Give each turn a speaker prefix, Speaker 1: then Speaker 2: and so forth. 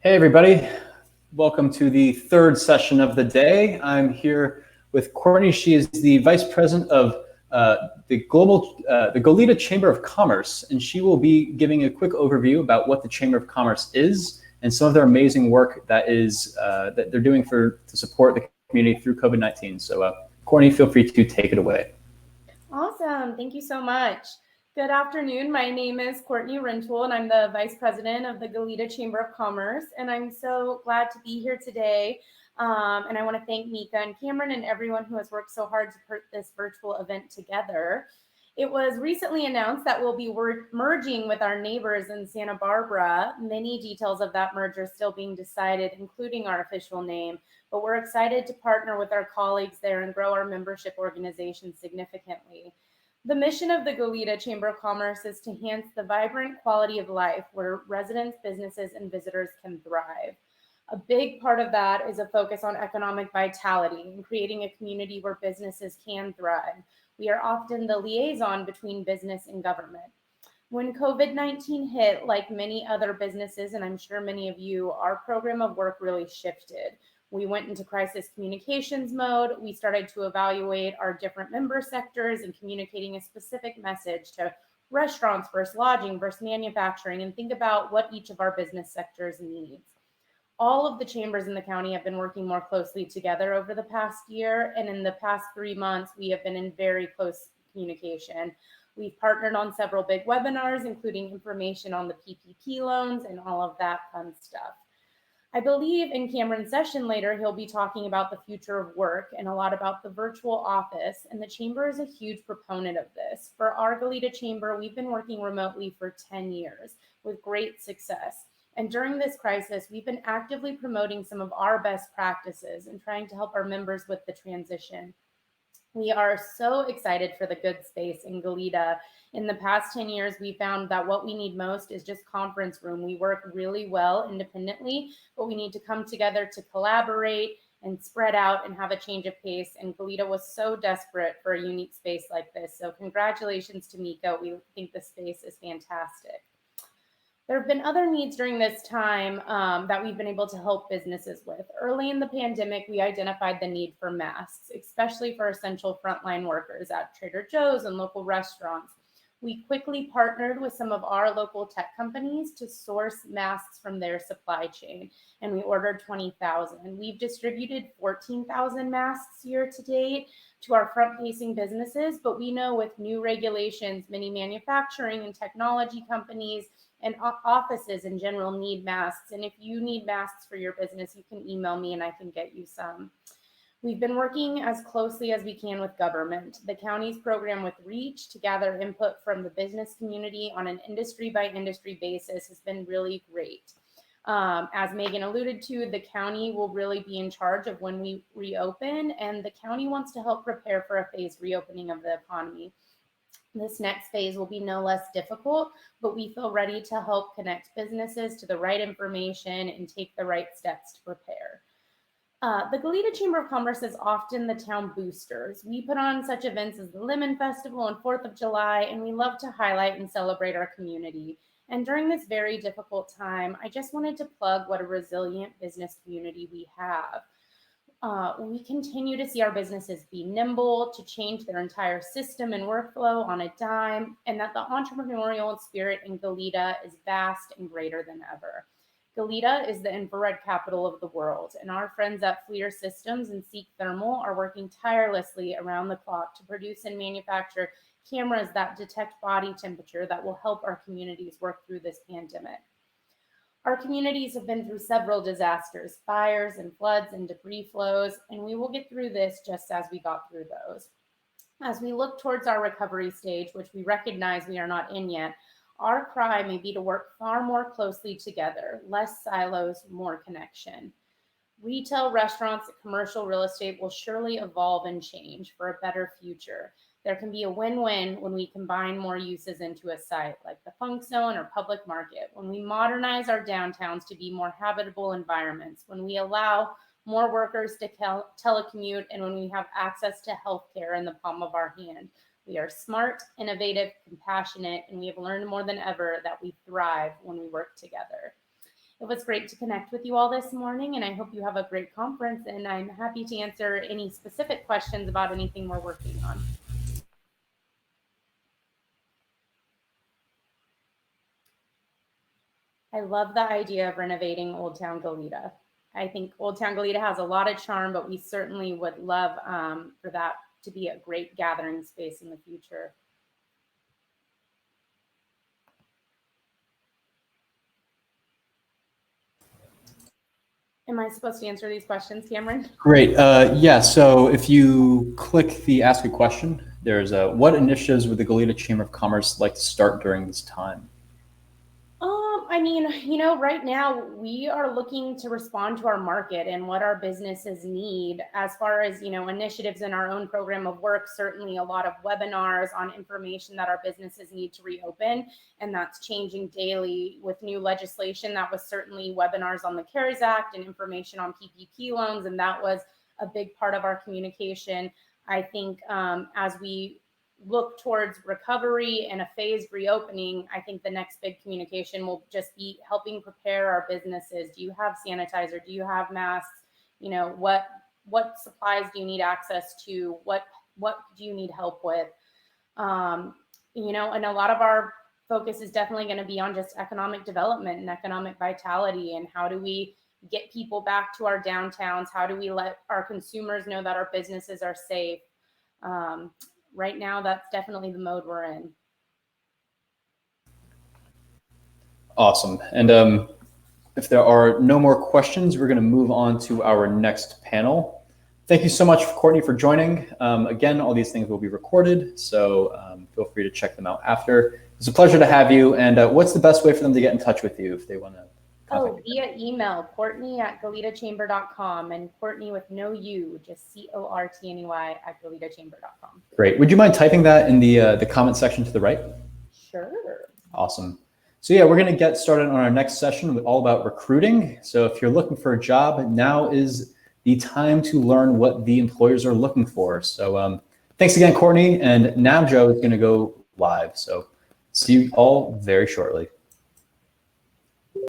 Speaker 1: Hey everybody, welcome to the third session of the day. I'm here with Courtney. She is the Vice President of the Goleta Chamber of Commerce, and she will be giving a quick overview about what the Chamber of Commerce is and some of their amazing work that they're doing to support the community through COVID-19. So Courtney, feel free to take it away.
Speaker 2: Awesome, thank you so much. Good afternoon. My name is Cortney and I'm the Vice President of the Goleta Chamber of Commerce, and I'm so glad to be here today. And I want to thank Mika and Cameron and everyone who has worked so hard to put this virtual event together. It was recently announced that we'll be merging with our neighbors in Santa Barbara. Many details of that merger are still being decided, including our official name, but we're excited to partner with our colleagues there and grow our membership organization significantly. The mission of the Goleta Chamber of Commerce is to enhance the vibrant quality of life where residents, businesses, and visitors can thrive. A big part of that is a focus on economic vitality and creating a community where businesses can thrive. We are often the liaison between business and government. When COVID-19 hit, like many other businesses, and I'm sure many of you, our program of work really shifted. We went into crisis communications mode. We started to evaluate our different member sectors and communicating a specific message to restaurants versus lodging versus manufacturing, and think about what each of our business sectors needs. All of the chambers in the county have been working more closely together over the past year, and in the past 3 months, we have been in very close communication. We've partnered on several big webinars, including information on the PPP loans and all of that fun stuff. I believe in Cameron's session later, he'll be talking about the future of work and a lot about the virtual office, and the Chamber is a huge proponent of this. For our Goleta Chamber, we've been working remotely for 10 years with great success. And during this crisis, we've been actively promoting some of our best practices and trying to help our members with the transition. We are so excited for the good space in Goleta. In the past 10 years, we found that what we need most is just conference room. We work really well independently, but we need to come together to collaborate and spread out and have a change of pace. And Goleta was so desperate for a unique space like this. So congratulations to Mika. We think the space is fantastic. There have been other needs during this time that we've been able to help businesses with. Early in the pandemic, we identified the need for masks, especially for essential frontline workers at Trader Joe's and local restaurants. We quickly partnered with some of our local tech companies to source masks from their supply chain, and we ordered 20,000. We've distributed 14,000 masks year to date to our front-facing businesses, but we know with new regulations, many manufacturing and technology companies and offices in general need masks. And if you need masks for your business, you can email me and I can get you some. We've been working as closely as we can with government. The county's program with REACH to gather input from the business community on an industry by industry basis has been really great. As Megan alluded to, the county will really be in charge of when we reopen, and the county wants to help prepare for a phased reopening of the economy. This next phase will be no less difficult, but we feel ready to help connect businesses to the right information and take the right steps to prepare. The Goleta Chamber of Commerce is often the town boosters. We put on such events as the Lemon Festival and 4th of July, and we love to highlight and celebrate our community. And during this very difficult time, I just wanted to plug what a resilient business community we have. We continue to see our businesses be nimble, to change their entire system and workflow on a dime, and that the entrepreneurial spirit in Goleta is vast and greater than ever. Goleta is the infrared capital of the world, and our friends at FLIR Systems and Seek Thermal are working tirelessly around the clock to produce and manufacture cameras that detect body temperature that will help our communities work through this pandemic. Our communities have been through several disasters, fires and floods and debris flows, and we will get through this just as we got through those. As we look towards our recovery stage, which we recognize we are not in yet, our cry may be to work far more closely together, less silos, more connection. Retail, restaurants, and commercial real estate will surely evolve and change for a better future. There can be a win-win when we combine more uses into a site, like the Funk Zone or Public Market, when we modernize our downtowns to be more habitable environments, when we allow more workers to telecommute, and when we have access to healthcare in the palm of our hand. We are smart, innovative, compassionate, and we have learned more than ever that we thrive when we work together. It was great to connect with you all this morning, and I hope you have a great conference, and I'm happy to answer any specific questions about anything we're working on. I love the idea of renovating Old Town Goleta. I think Old Town Goleta has a lot of charm, but we certainly would love for that to be a great gathering space in the future. Am I supposed to answer these questions, Cameron?
Speaker 1: Great. Yeah, so if you click the Ask a Question, there's what initiatives would the Goleta Chamber of Commerce like to start during this time?
Speaker 2: I mean, right now we are looking to respond to our market and what our businesses need as far as, initiatives in our own program of work, certainly a lot of webinars on information that our businesses need to reopen. And that's changing daily with new legislation. That was certainly webinars on the CARES Act and information on PPP loans. And that was a big part of our communication. I think as we look towards recovery and a phased reopening, I think the next big communication will just be helping prepare our businesses. Do you have sanitizer? Do you have masks? What supplies do you need access to? What do you need help with? And a lot of our focus is definitely going to be on just economic development and economic vitality, and how do we get people back to our downtowns? How do we let our consumers know that our businesses are safe? Right now, that's definitely the mode we're in.
Speaker 1: Awesome. And if there are no more questions, we're going to move on to our next panel. Thank you so much, Courtney, for joining. Again, all these things will be recorded, so feel free to check them out after. It's a pleasure to have you. And what's the best way for them to get in touch with you if they want to?
Speaker 2: Via email, Cortney@goletachamber.com, and Courtney with no U, just CORTNEY@goletachamber.com.
Speaker 1: Great. Would you mind typing that in the comment section to the right?
Speaker 2: Sure.
Speaker 1: Awesome. So yeah, we're going to get started on our next session with all about recruiting. So if you're looking for a job, now is the time to learn what the employers are looking for. So thanks again, Courtney, and Navjot is going to go live. So see you all very shortly.